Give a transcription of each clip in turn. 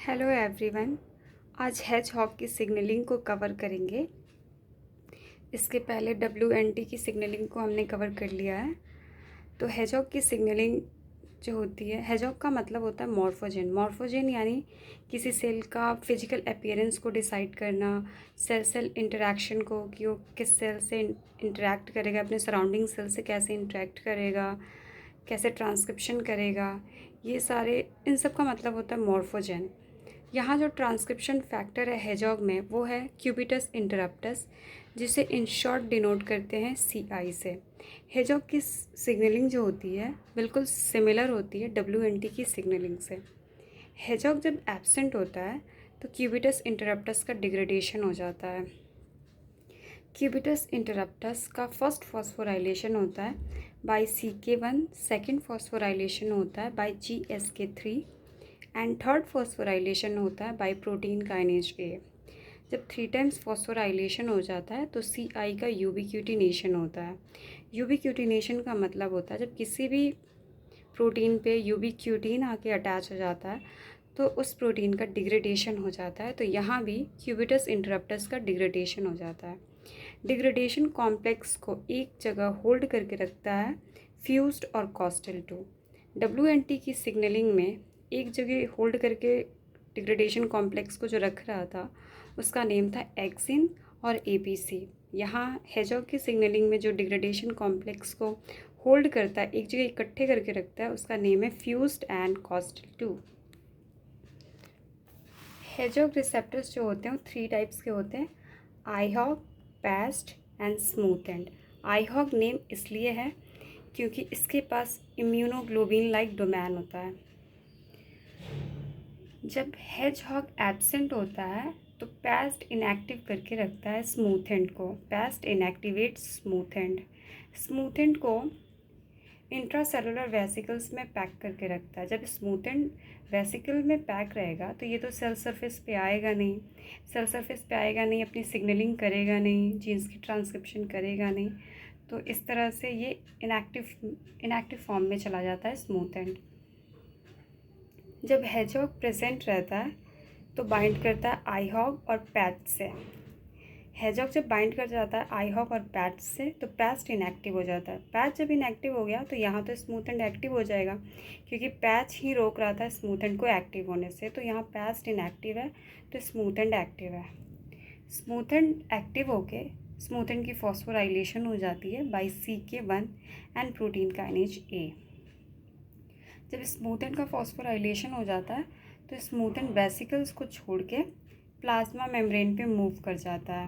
Hello everyone. आज hedgehog की signalling को कवर करेंगे। इसके पहले WNT की सिग्नलिंग को हमने कवर कर लिया है। तो हेजहॉग की सिग्नलिंग जो होती है, हेजहॉग का मतलब होता है मॉर्फोजेन। मॉर्फोजेन यानी किसी सेल का फिजिकल अपीयरेंस को डिसाइड करना, सेल सेल इंटरेक्शन को कि वो किस सेल से इंटरेक्ट करेगा, अपने सराउंडिंग सेल से कैसे इंटरेक्ट करेगा, कैसे ट्रांसक्रिप्शन करेगा, ये सारे इन सब का मतलब होता है मॉर्फोजेन। यहाँ जो ट्रांसक्रिप्शन फैक्टर है हेजॉग में वो है क्यूबिटस इंटरप्टस, जिसे इन शॉर्ट डिनोट करते हैं CI से। हेजॉग की सिग्नलिंग जो होती है बिल्कुल सिमिलर होती है WNT की सिग्नलिंग से। हेजॉग जब एब्सेंट होता है तो क्यूबिटस इंटरप्टस का डिग्रेडेशन हो जाता है। क्यूबिटस इंटरप्टस का फर्स्ट फॉस्फोराइलेशन होता है बाय CK1, सेकेंड फॉस्फोराइलेशन होता है bye GSK3 and third phosphorylation होता है बाय प्रोटीन काइनेज A। जब 3 टाइम्स फॉस्फोराइलेशन हो जाता है तो CI का यूबिक्यूटिनेशन होता है। यूबिक्यूटिनेशन का मतलब होता है जब किसी भी प्रोटीन पे यूबिक्यूटिन आके अटैच हो जाता है तो उस प्रोटीन का डिग्रेडेशन हो जाता है। तो यहाँ भी क्यूबिटस इंटरप्टस का डिग्रेडेशन हो जाता है। डिग्रेडेशन कॉम्प्लेक्स को एक जगह होल्ड करके रखता है फ्यूज्ड और कॉस्टल 2। WNT की सिग्नलिंग में एक जगह होल्ड करके डिग्रेडेशन कॉम्प्लेक्स को जो रख रहा था उसका नेम था एक्सिन और APC। यहाँ हेजॉग की सिग्नलिंग में जो डिग्रेडेशन कॉम्प्लेक्स को होल्ड करता है, एक जगह इकट्ठे करके रखता है, उसका नेम है fused and costal 2। Hedgehog receptors जो होते हैं वो 3 टाइप्स के होते हैं, Ihog, patched and smoothened. Ihog name इसलिए है क्योंकि इसके पास इम्यूनोग्लोबिन लाइक डोमेन होता है। जब हेजहॉग एब्सेंट होता है तो पैस्ट इनएक्टिव करके रखता है स्मूथ एंड को। Passed inactivate smooth and. Smooth and को इंट्रासेलुलर वेसिकल्स में पैक करके रखता है। जब स्मूथ एंड वेसिकल में पैक रहेगा तो ये तो सेल सरफेस पे आएगा नहीं, अपनी सिग्नलिंग करेगा नहीं, जीन्स की ट्रांसक्रिप्शन करेगा नहीं। तो इस तरह से ये इनएक्टिव फॉर्म में चला जाता है स्मूथ एंड। जब हेजहॉग प्रेजेंट रहता है तो बाइंड करता है आईहॉग और पैच से। हेजहॉग जब बाइंड कर जाता है आईहॉग और पैच से तो पैस्ट इनएक्टिव हो जाता है। पैच जब इनएक्टिव हो गया तो यहाँ तो स्मूथ एंड एक्टिव हो जाएगा क्योंकि पैच ही रोक रहा था स्मूथ एंड को एक्टिव होने से। तो यहाँ पैस्ट इनएक्टिव है तो स्मूथ एंड एक्टिव है। Smoothened active smoothened phosphorylation हो जाती है by CK1 and protein kinase A। जब स्मूथ एंड का फॉस्फोराइलेशन हो जाता है तो स्मूथ एंड वेसिकल्स को छोड़ के प्लाज्मा मेम्ब्रेन पे मूव कर जाता है।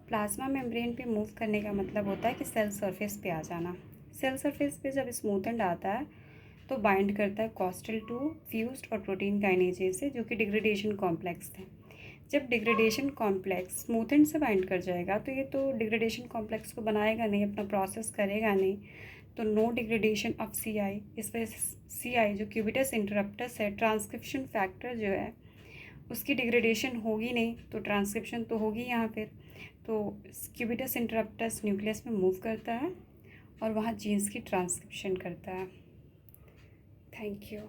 प्लाज्मा मेम्ब्रेन पे मूव करने का मतलब होता है कि सेल सरफेस पे आ जाना। सेल सरफेस पे जब स्मूथ एंड आता है तो बाइंड करता है कॉस्टल 2, फ्यूज्ड और प्रोटीन काइनेज A से, जो कि डिग्रेडेशन कॉम्प्लेक्स थे। जब डिग्रेडेशन कॉम्प्लेक्स स्मूथ एंड से बाइंड कर जाएगा तो ये तो डिग्रेडेशन कॉम्प्लेक्स को बनाएगा नहीं, अपना प्रोसेस करेगा नहीं, तो नो डिग्रेडेशन ऑफ CI। इस वजह से CI जो क्यूबिटस इंटरप्टस है, ट्रांसक्रिप्शन फैक्टर जो है, उसकी डिग्रेडेशन होगी नहीं तो ट्रांसक्रिप्शन तो होगी यहाँ फिर। तो क्यूबिटस इंटरप्टस न्यूक्लियस में मूव करता है और वहाँ जीन्स की ट्रांसक्रिप्शन करता है। Thank you.